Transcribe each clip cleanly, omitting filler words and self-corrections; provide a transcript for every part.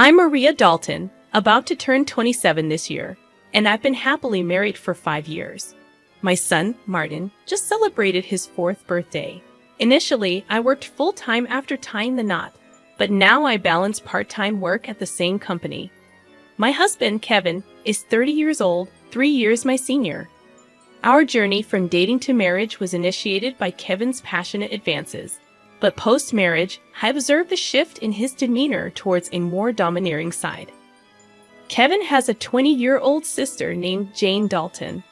I'm Maria Dalton, about to turn 27 this year, and I've been happily married for 5 years. My son, Martin, just celebrated his 4th birthday. Initially, I worked full-time after tying the knot, but now I balance part-time work at the same company. My husband, Kevin, is 30 years old, 3 years my senior. Our journey from dating to marriage was initiated by Kevin's passionate advances. But post-marriage, I observed a shift in his demeanor towards a more domineering side. Kevin has a 20-year-old sister named Jane Dalton,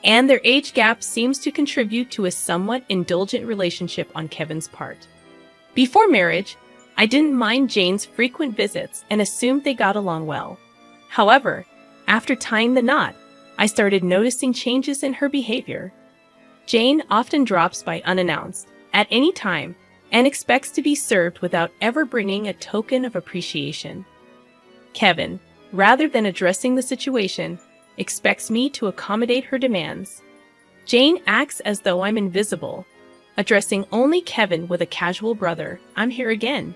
and their age gap seems to contribute to a somewhat indulgent relationship on Kevin's part. Before marriage, I didn't mind Jane's frequent visits and assumed they got along well. However, after tying the knot, I started noticing changes in her behavior. Jane often drops by unannounced, at any time, and expects to be served without ever bringing a token of appreciation. Kevin, rather than addressing the situation, expects me to accommodate her demands. Jane acts as though I'm invisible, addressing only Kevin with a casual "brother, I'm here again."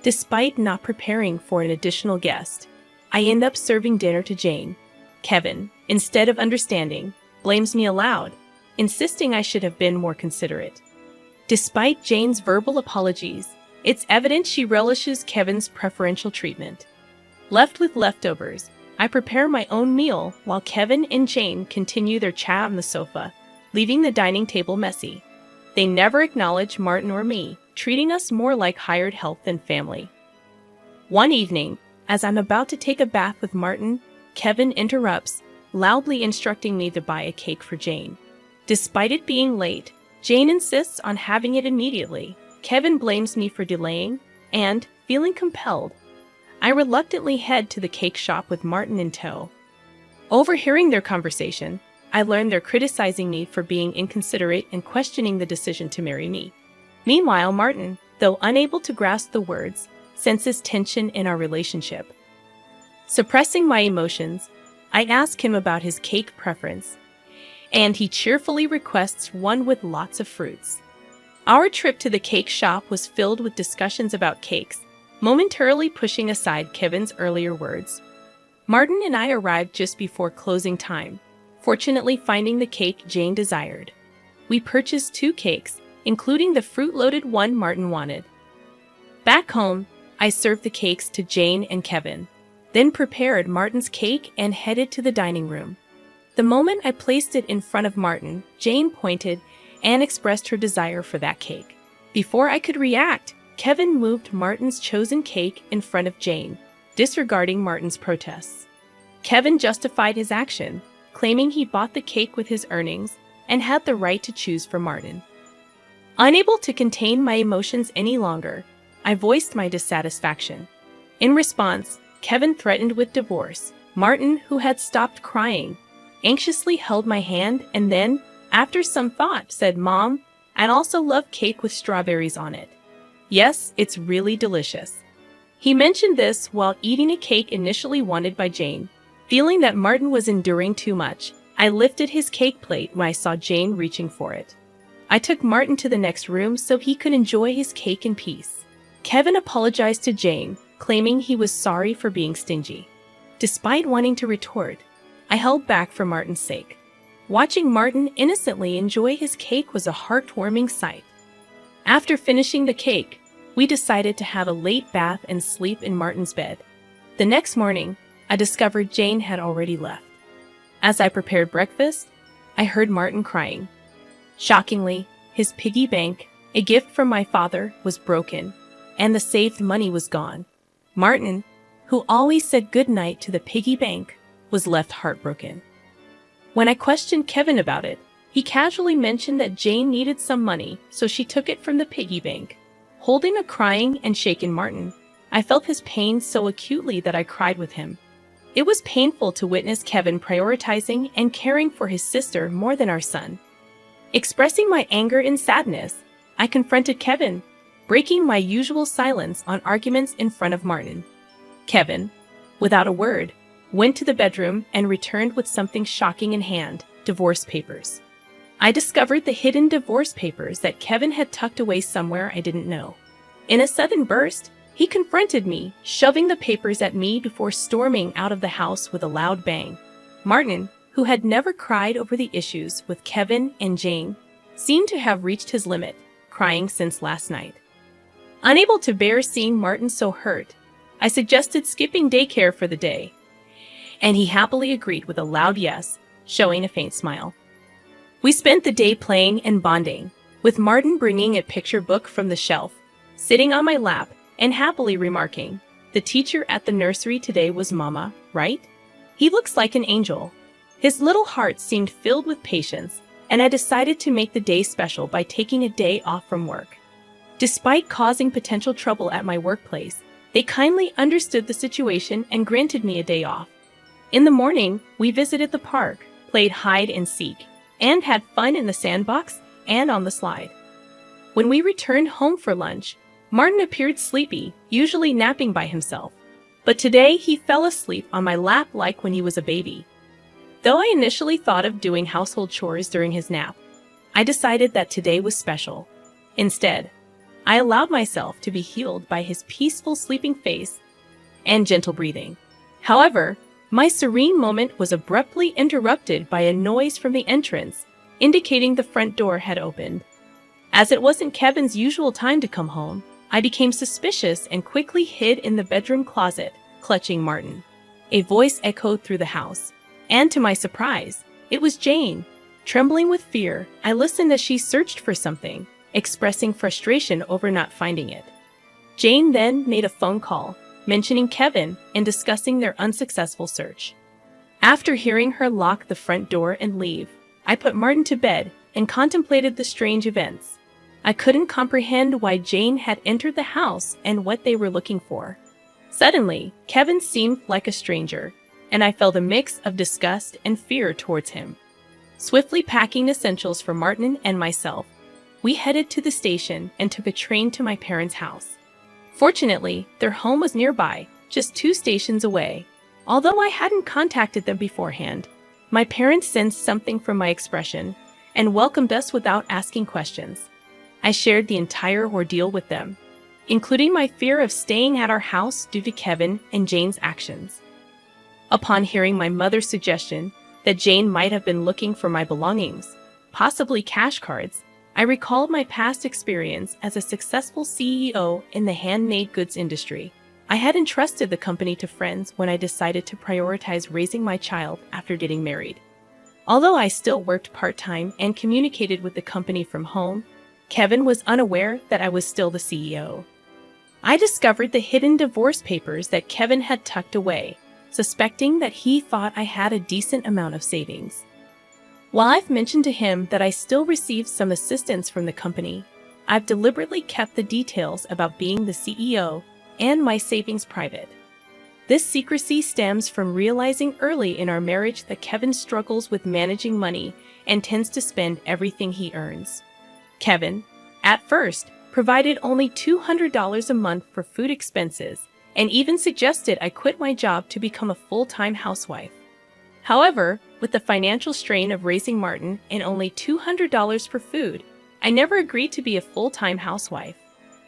Despite not preparing for an additional guest, I end up serving dinner to Jane. Kevin, instead of understanding, blames me aloud, insisting I should have been more considerate. Despite Jane's verbal apologies, it's evident she relishes Kevin's preferential treatment. Left with leftovers, I prepare my own meal while Kevin and Jane continue their chat on the sofa, leaving the dining table messy. They never acknowledge Martin or me, treating us more like hired help than family. One evening, as I'm about to take a bath with Martin, Kevin interrupts, loudly instructing me to buy a cake for Jane. Despite it being late, Jane insists on having it immediately. Kevin blames me for delaying, and, feeling compelled, I reluctantly head to the cake shop with Martin in tow. Overhearing their conversation, I learn they're criticizing me for being inconsiderate and questioning the decision to marry me. Meanwhile, Martin, though unable to grasp the words, senses tension in our relationship. Suppressing my emotions, I ask him about his cake preference, and he cheerfully requests one with lots of fruits. Our trip to the cake shop was filled with discussions about cakes, momentarily pushing aside Kevin's earlier words. Martin and I arrived just before closing time, fortunately finding the cake Jane desired. We purchased 2 cakes, including the fruit-loaded one Martin wanted. Back home, I served the cakes to Jane and Kevin, then prepared Martin's cake and headed to the dining room. The moment I placed it in front of Martin, Jane pointed and expressed her desire for that cake. Before I could react, Kevin moved Martin's chosen cake in front of Jane, disregarding Martin's protests. Kevin justified his action, claiming he bought the cake with his earnings and had the right to choose for Martin. Unable to contain my emotions any longer, I voiced my dissatisfaction. In response, Kevin threatened with divorce. Martin, who had stopped crying, anxiously held my hand and then, after some thought, said, "Mom, I'd also love cake with strawberries on it. Yes, it's really delicious." He mentioned this while eating a cake initially wanted by Jane. Feeling that Martin was enduring too much, I lifted his cake plate when I saw Jane reaching for it. I took Martin to the next room so he could enjoy his cake in peace. Kevin apologized to Jane, claiming he was sorry for being stingy. Despite wanting to retort, I held back for Martin's sake. Watching Martin innocently enjoy his cake was a heartwarming sight. After finishing the cake, we decided to have a late bath and sleep in Martin's bed. The next morning, I discovered Jane had already left. As I prepared breakfast, I heard Martin crying. Shockingly, his piggy bank, a gift from my father, was broken, and the saved money was gone. Martin, who always said goodnight to the piggy bank, was left heartbroken. When I questioned Kevin about it, he casually mentioned that Jane needed some money, so she took it from the piggy bank. Holding a crying and shaken Martin, I felt his pain so acutely that I cried with him. It was painful to witness Kevin prioritizing and caring for his sister more than our son. Expressing my anger and sadness, I confronted Kevin, breaking my usual silence on arguments in front of Martin. Kevin, without a word, went to the bedroom and returned with something shocking in hand: divorce papers. I discovered the hidden divorce papers that Kevin had tucked away somewhere I didn't know. In a sudden burst, He confronted me, shoving the papers at me before storming out of the house with a loud bang. Martin, who had never cried over the issues with Kevin and Jane, seemed to have reached his limit, crying since last night. Unable to bear seeing Martin so hurt, I suggested skipping daycare for the day, and he happily agreed with a loud yes, showing a faint smile. We spent the day playing and bonding, with Martin bringing a picture book from the shelf, sitting on my lap, and happily remarking, "The teacher at the nursery today was Mama, right? He looks like an angel." His little heart seemed filled with patience, and I decided to make the day special by taking a day off from work. Despite causing potential trouble at my workplace, they kindly understood the situation and granted me a day off. In the morning, we visited the park, played hide and seek, and had fun in the sandbox and on the slide. When we returned home for lunch, Martin appeared sleepy, usually napping by himself. But today he fell asleep on my lap like when he was a baby. Though I initially thought of doing household chores during his nap, I decided that today was special. Instead, I allowed myself to be healed by his peaceful sleeping face and gentle breathing. However, my serene moment was abruptly interrupted by a noise from the entrance, indicating the front door had opened. As it wasn't Kevin's usual time to come home, I became suspicious and quickly hid in the bedroom closet, clutching Martin. A voice echoed through the house, and to my surprise, it was Jane. Trembling with fear, I listened as she searched for something, expressing frustration over not finding it. Jane then made a phone call, mentioning Kevin and discussing their unsuccessful search. After hearing her lock the front door and leave, I put Martin to bed and contemplated the strange events. I couldn't comprehend why Jane had entered the house and what they were looking for. Suddenly, Kevin seemed like a stranger, and I felt a mix of disgust and fear towards him. Swiftly packing essentials for Martin and myself, we headed to the station and took a train to my parents' house. Fortunately, their home was nearby, just 2 stations away. Although I hadn't contacted them beforehand, my parents sensed something from my expression and welcomed us without asking questions. I shared the entire ordeal with them, including my fear of staying at our house due to Kevin and Jane's actions. Upon hearing my mother's suggestion that Jane might have been looking for my belongings, possibly cash cards, I recalled my past experience as a successful CEO in the handmade goods industry. I had entrusted the company to friends when I decided to prioritize raising my child after getting married. Although I still worked part-time and communicated with the company from home, Kevin was unaware that I was still the CEO. I discovered the hidden divorce papers that Kevin had tucked away, suspecting that he thought I had a decent amount of savings. While I've mentioned to him that I still received some assistance from the company, I've deliberately kept the details about being the CEO and my savings private. This secrecy stems from realizing early in our marriage that Kevin struggles with managing money and tends to spend everything he earns. Kevin, at first, provided only $200 a month for food expenses and even suggested I quit my job to become a full-time housewife. However, with the financial strain of raising Martin and only $200 for food, I never agreed to be a full-time housewife.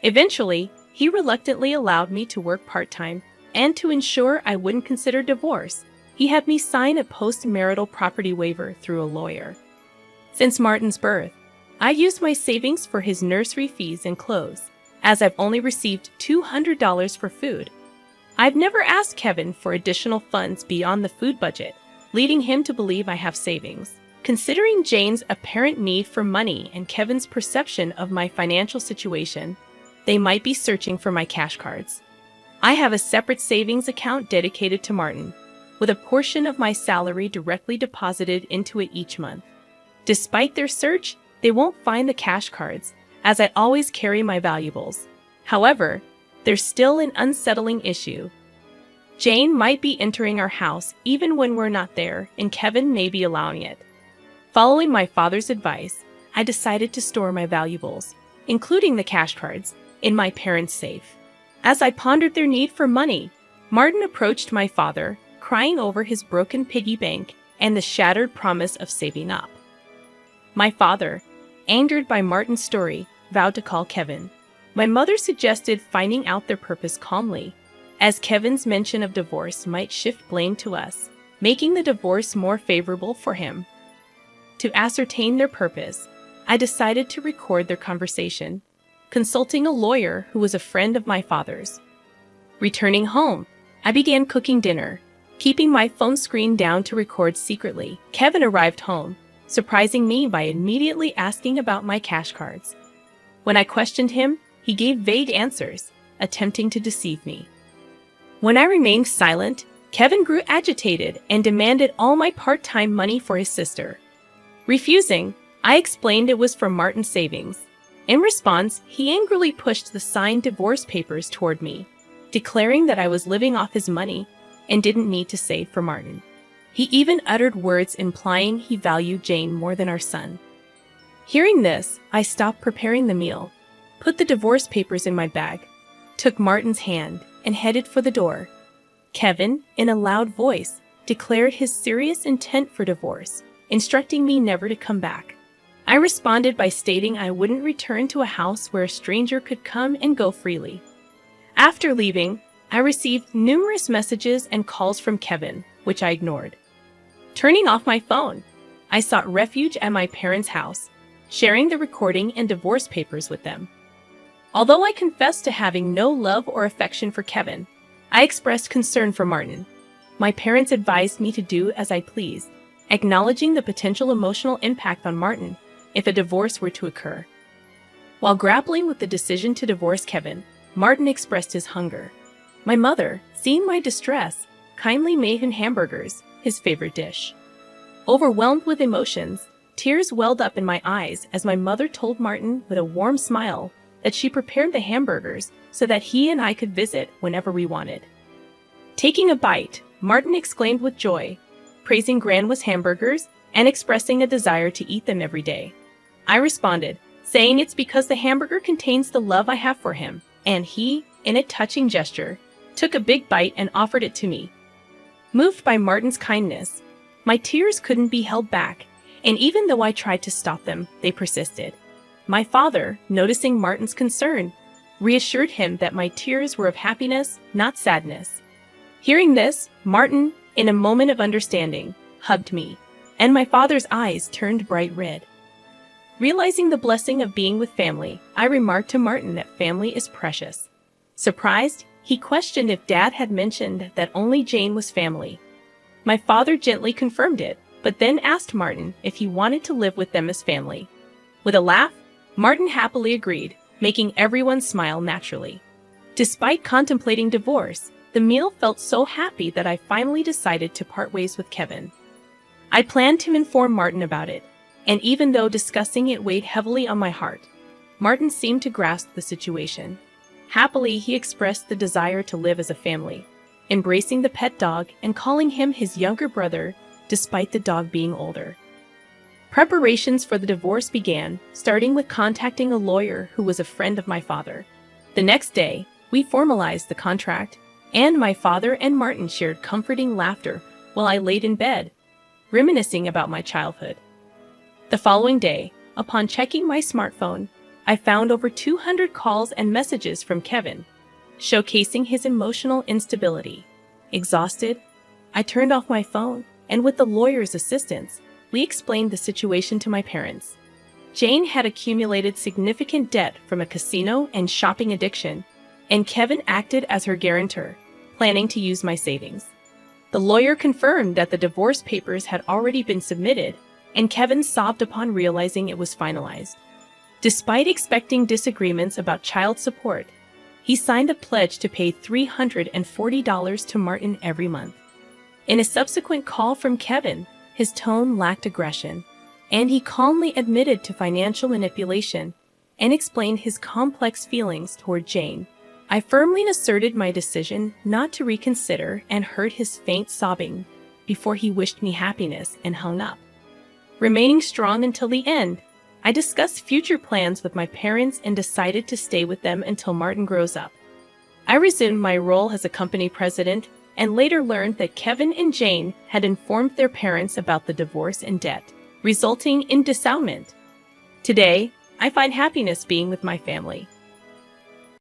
Eventually, he reluctantly allowed me to work part-time, and to ensure I wouldn't consider divorce, he had me sign a post-marital property waiver through a lawyer. Since Martin's birth, I used my savings for his nursery fees and clothes, as I've only received $200 for food. I've never asked Kevin for additional funds beyond the food budget, leading him to believe I have savings. Considering Jane's apparent need for money and Kevin's perception of my financial situation, they might be searching for my cash cards. I have a separate savings account dedicated to Martin, with a portion of my salary directly deposited into it each month. Despite their search, they won't find the cash cards, as I always carry my valuables. However, there's still an unsettling issue. Jane might be entering our house even when we're not there, and Kevin may be allowing it. Following my father's advice, I decided to store my valuables, including the cash cards, in my parents' safe. As I pondered their need for money, Martin approached my father, crying over his broken piggy bank and the shattered promise of saving up. My father, angered by Martin's story, vowed to call Kevin. My mother suggested finding out their purpose calmly, as Kevin's mention of divorce might shift blame to us, making the divorce more favorable for him. To ascertain their purpose, I decided to record their conversation, consulting a lawyer who was a friend of my father's. Returning home, I began cooking dinner, keeping my phone screen down to record secretly. Kevin arrived home, surprising me by immediately asking about my cash cards. When I questioned him, he gave vague answers, attempting to deceive me. When I remained silent, Kevin grew agitated and demanded all my part-time money for his sister. Refusing, I explained it was from Martin's savings. In response, he angrily pushed the signed divorce papers toward me, declaring that I was living off his money and didn't need to save for Martin. He even uttered words implying he valued Jane more than our son. Hearing this, I stopped preparing the meal, put the divorce papers in my bag, took Martin's hand, and headed for the door. Kevin, in a loud voice, declared his serious intent for divorce, instructing me never to come back. I responded by stating I wouldn't return to a house where a stranger could come and go freely. After leaving, I received numerous messages and calls from Kevin, which I ignored. Turning off my phone, I sought refuge at my parents' house, sharing the recording and divorce papers with them. Although I confessed to having no love or affection for Kevin, I expressed concern for Martin. My parents advised me to do as I pleased, acknowledging the potential emotional impact on Martin if a divorce were to occur. While grappling with the decision to divorce Kevin, Martin expressed his hunger. My mother, seeing my distress, kindly made him hamburgers, his favorite dish. Overwhelmed with emotions, tears welled up in my eyes as my mother told Martin with a warm smile that she prepared the hamburgers so that he and I could visit whenever we wanted. Taking a bite, Martin exclaimed with joy, praising Grandma's hamburgers and expressing a desire to eat them every day. I responded, saying it's because the hamburger contains the love I have for him, and he, in a touching gesture, took a big bite and offered it to me. Moved by Martin's kindness, my tears couldn't be held back, and even though I tried to stop them, they persisted. My father, noticing Martin's concern, reassured him that my tears were of happiness, not sadness. Hearing this, Martin, in a moment of understanding, hugged me, and my father's eyes turned bright red. Realizing the blessing of being with family, I remarked to Martin that family is precious. Surprised, he questioned if Dad had mentioned that only Jane was family. My father gently confirmed it, but then asked Martin if he wanted to live with them as family. With a laugh, Martin happily agreed, making everyone smile naturally. Despite contemplating divorce, the meal felt so happy that I finally decided to part ways with Kevin. I planned to inform Martin about it, and even though discussing it weighed heavily on my heart, Martin seemed to grasp the situation. Happily, he expressed the desire to live as a family, embracing the pet dog and calling him his younger brother despite the dog being older. Preparations for the divorce began, starting with contacting a lawyer who was a friend of my father. The next day, we formalized the contract, and my father and Martin shared comforting laughter while I laid in bed, reminiscing about my childhood. The following day, upon checking my smartphone, I found over 200 calls and messages from Kevin, showcasing his emotional instability. Exhausted, I turned off my phone, and with the lawyer's assistance, we explained the situation to my parents. Jane had accumulated significant debt from a casino and shopping addiction, and Kevin acted as her guarantor, planning to use my savings. The lawyer confirmed that the divorce papers had already been submitted, and Kevin sobbed upon realizing it was finalized. Despite expecting disagreements about child support, he signed a pledge to pay $340 to Martin every month. In a subsequent call from Kevin, his tone lacked aggression, and he calmly admitted to financial manipulation and explained his complex feelings toward Jane. I firmly asserted my decision not to reconsider and heard his faint sobbing before he wished me happiness and hung up. Remaining strong until the end, I discussed future plans with my parents and decided to stay with them until Martin grows up. I resumed my role as a company president and later learned that Kevin and Jane had informed their parents about the divorce and debt, resulting in disownement. Today, I find happiness being with my family.